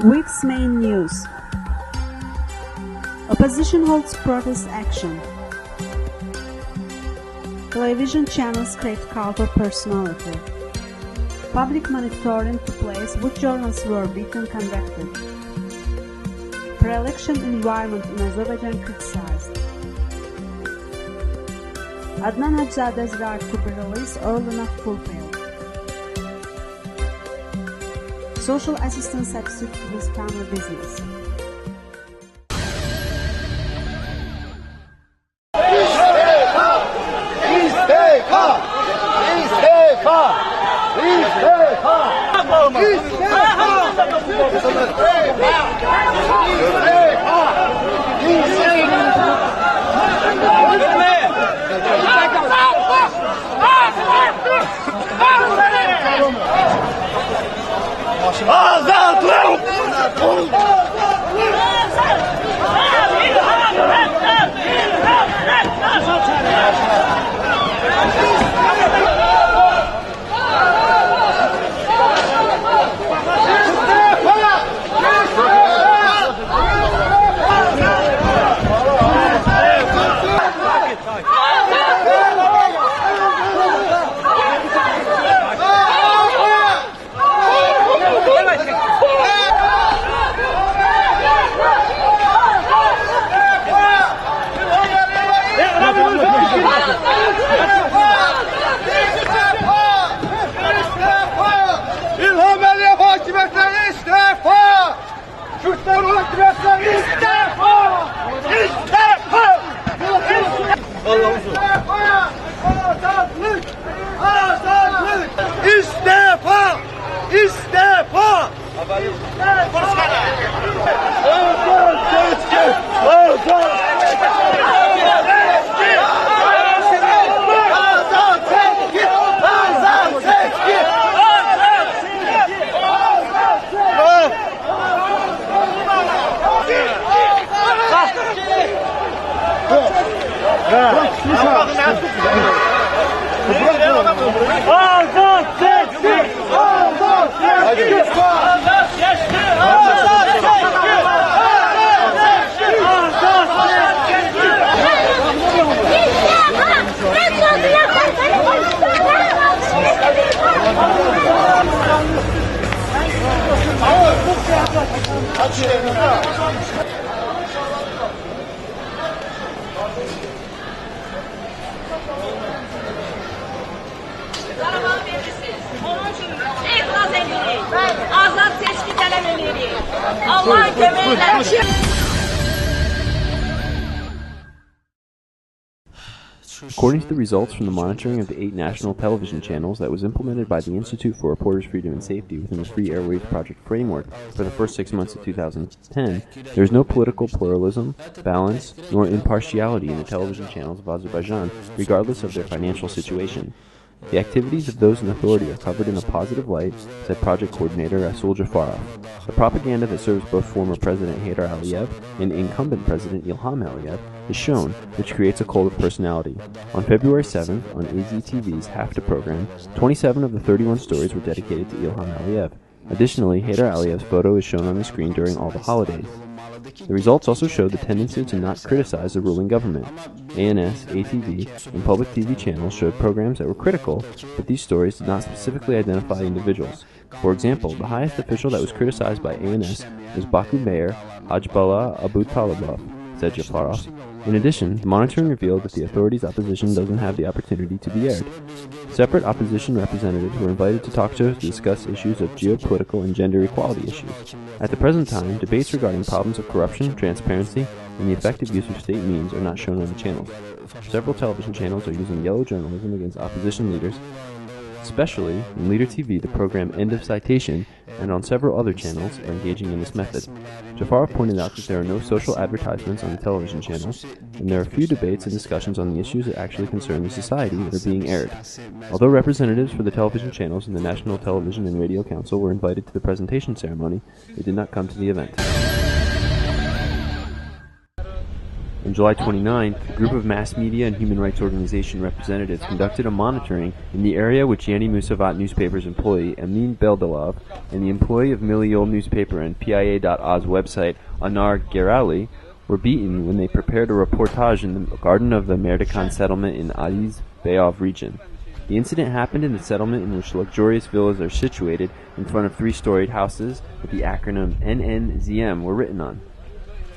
Week's main news. Opposition holds protest action. Television channels create cult of personality. Public monitoring took place, which journals were beaten conducted. Pre-election environment in Azerbaijan criticized. Adnan Hajzade's right to be released early not fulfilled. Social assistance substitute with family business. İlham Əliyev hakimiyyətləri istifa! Kürtlər hakimiyyətləri istifa! İstifa! İstifa! Azadlık! Azadlık! İstifa! İstifa! Azad seçkin! Azad! Azad seçki tələb edirik. Allah'ın köməklə. According to the results from the monitoring of the 8 national television channels that was implemented by the Institute for Reporters' Freedom and Safety within the Free Airwaves Project framework for the first 6 months of 2010, there is no political pluralism, balance, nor impartiality in the television channels of Azerbaijan, regardless of their financial situation. The activities of those in authority are covered in a positive light, said project coordinator Rasul Jafarov. The propaganda that serves both former President Heydar Aliyev and incumbent President Ilham Aliyev is shown, which creates a cult of personality. On February 7th, on AZTV's Hafta program, 27 of the 31 stories were dedicated to Ilham Aliyev. Additionally, Heydar Aliyev's photo is shown on the screen during all the holidays. The results also showed the tendency to not criticize the ruling government. ANS, ATV, and public TV channels showed programs that were critical, but these stories did not specifically identify individuals. For example, the highest official that was criticized by ANS was Baku Mayor Hajbullah Abutalibov, said Jafarov. In addition, the monitoring revealed that the authorities' opposition doesn't have the opportunity to be aired. Separate opposition representatives were invited to talk shows to discuss issues of geopolitical and gender equality issues. At the present time, debates regarding problems of corruption, transparency, and the effective use of state means are not shown on the channels. Several television channels are using yellow journalism against opposition leaders, especially in Leader TV, the program End of Citation, and on several other channels are engaging in this method. Jafarov pointed out that there are no social advertisements on the television channels, and there are few debates and discussions on the issues that actually concern the society that are being aired. Although representatives for the television channels and the National Television and Radio Council were invited to the presentation ceremony, they did not come to the event. In On July 29th, a group of mass media and human rights organization representatives conducted a monitoring in the area which Yani Musavat newspaper's employee Emin Beldalov and the employee of Miliol newspaper and PIA.Oz website Anar Gerali were beaten when they prepared a reportage in the garden of the Merdikan settlement in Aziz Bayov region. The incident happened in the settlement in which luxurious villas are situated in front of three-storied houses that the acronym NNZM were written on.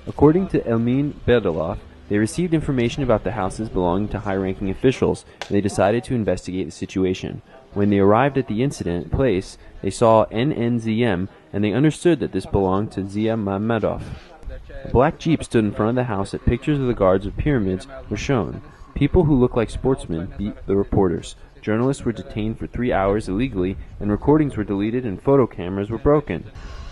According to Emin Beldalov, they received information about the houses belonging to high-ranking officials, and they decided to investigate the situation. When they arrived at the incident place, they saw NNZM, and they understood that this belonged to Zia Mammadov. A black jeep stood in front of the house that pictures of the guards of pyramids were shown. People who look like sportsmen beat the reporters. Journalists were detained for 3 hours illegally, and recordings were deleted and photo cameras were broken.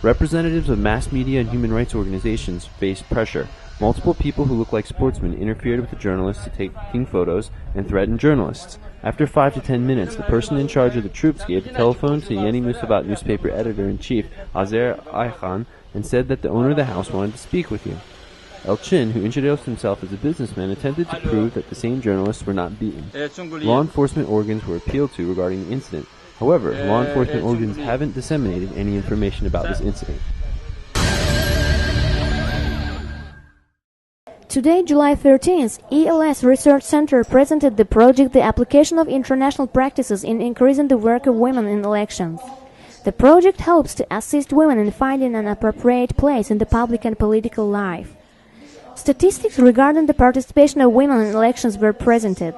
Representatives of mass media and human rights organizations faced pressure. Multiple people who look like sportsmen interfered with the journalists to taking photos and threatened journalists. After 5 to 10 minutes, the person in charge of the troops gave the telephone to Yani Musavat newspaper editor-in-chief Azer Ayhan and said that the owner of the house wanted to speak with you. Elchin, who introduced himself as a businessman, attempted to prove that the same journalists were not beaten. Law enforcement organs were appealed to regarding the incident. However, law enforcement organs haven't disseminated any information about this incident. Today, July 13th, ELS Research Center presented the project The Application of International Practices in Increasing the Work of Women in Elections. The project hopes to assist women in finding an appropriate place in the public and political life. Statistics regarding the participation of women in elections were presented.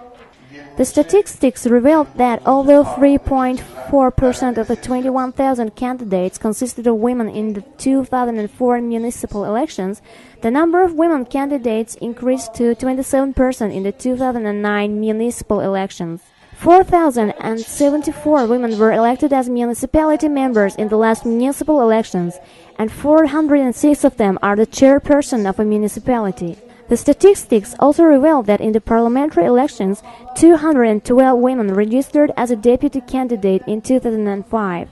The statistics revealed that although 3.4% of the 21,000 candidates consisted of women in the 2004 municipal elections, the number of women candidates increased to 27% in the 2009 municipal elections. 4,074 women were elected as municipality members in the last municipal elections, and 406 of them are the chairperson of a municipality. The statistics also reveal that in the parliamentary elections, 212 women registered as a deputy candidate in 2005.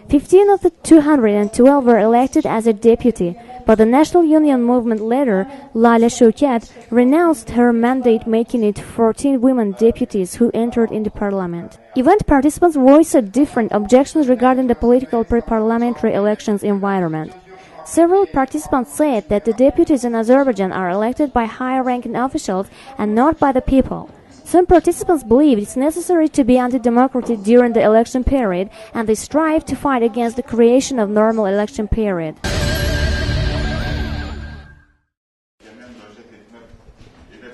15 of the 212 were elected as a deputy, but the National Union Movement leader, Lale Shoukat, renounced her mandate, making it 14 women deputies who entered in the parliament. Event participants voiced different objections regarding the political pre-parliamentary elections environment. Several participants said that the deputies in Azerbaijan are elected by high-ranking officials and not by the people. Some participants believe it's necessary to be anti-democratic during the election period, and they strive to fight against the creation of normal election period.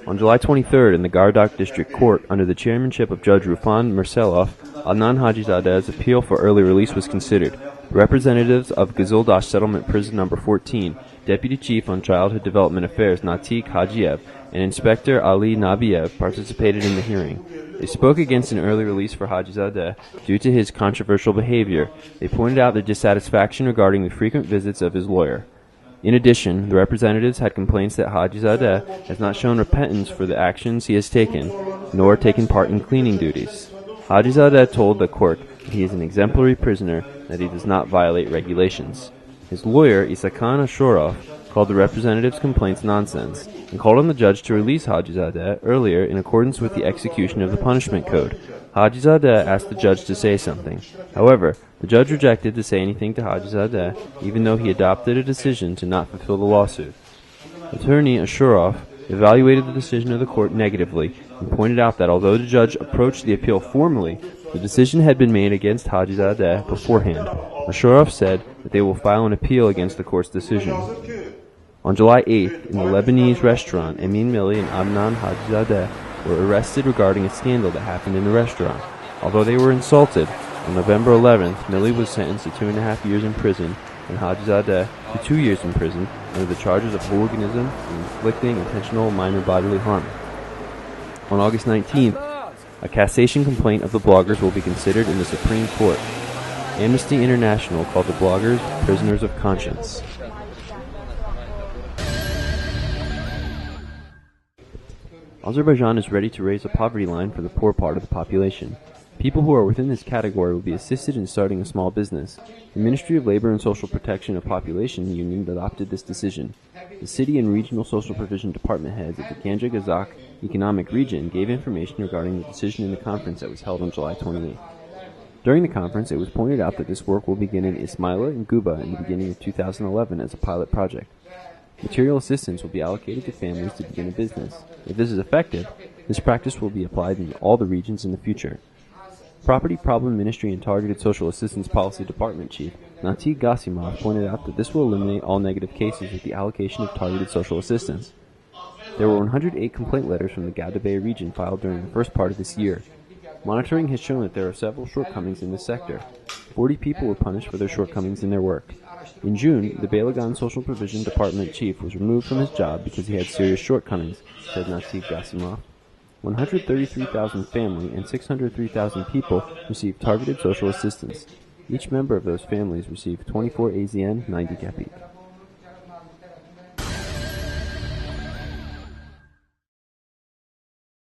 On July 23rd, in the Gardak District Court, under the chairmanship of Judge Rufan Mirselov, Adnan Hajizadeh's appeal for early release was considered. Representatives of Gazildash Settlement Prison No. 14, Deputy Chief on Childhood Development Affairs Natik Hajiev, and Inspector Ali Nabiev participated in the hearing. They spoke against an early release for Hajizadeh due to his controversial behavior. They pointed out their dissatisfaction regarding the frequent visits of his lawyer. In addition, the representatives had complaints that Hajizadeh has not shown repentance for the actions he has taken, nor taken part in cleaning duties. Hajizadeh told the court that he is an exemplary prisoner and that he does not violate regulations. His lawyer, Isakan Ashurov, called the representatives' complaints nonsense and called on the judge to release Hajizadeh earlier in accordance with the execution of the punishment code. Hajizadeh asked the judge to say something. However, the judge rejected to say anything to Hajizadeh, even though he adopted a decision to not fulfill the lawsuit. Attorney Ashurov evaluated the decision of the court negatively and pointed out that although the judge approached the appeal formally, the decision had been made against Hajizadeh beforehand. Ashurov said that they will file an appeal against the court's decision. On July 8th, in the Lebanese restaurant, Emin Milli and Adnan Hajizadeh were arrested regarding a scandal that happened in the restaurant. Although they were insulted, on November 11th, Milli was sentenced to 2.5 years in prison and Hajizadeh to 2 years in prison under the charges of hooliganism and inflicting intentional minor bodily harm. On August 19th, a cassation complaint of the bloggers will be considered in the Supreme Court. Amnesty International called the bloggers prisoners of conscience. Azerbaijan is ready to raise a poverty line for the poor part of the population. People who are within this category will be assisted in starting a small business. The Ministry of Labor and Social Protection of Population Union adopted this decision. The city and regional social provision department heads of the Ganja Gazakh Economic Region gave information regarding the decision in the conference that was held on July 28th. During the conference, it was pointed out that this work will begin in Ismaila and Guba in the beginning of 2011 as a pilot project. Material assistance will be allocated to families to begin a business. If this is effective, this practice will be applied in all the regions in the future. Property Problem Ministry and Targeted Social Assistance Policy Department Chief Nati Gasimov pointed out that this will eliminate all negative cases with the allocation of targeted social assistance. There were 108 complaint letters from the Gadabay region filed during the first part of this year. Monitoring has shown that there are several shortcomings in this sector. 40 people were punished for their shortcomings in their work. In June, the Belagan Social Provision Department Chief was removed from his job because he had serious shortcomings, said Nati Gasimov. 133,000 family and 603,000 people received targeted social assistance. Each member of those families received 24 AZN 90 Kapik.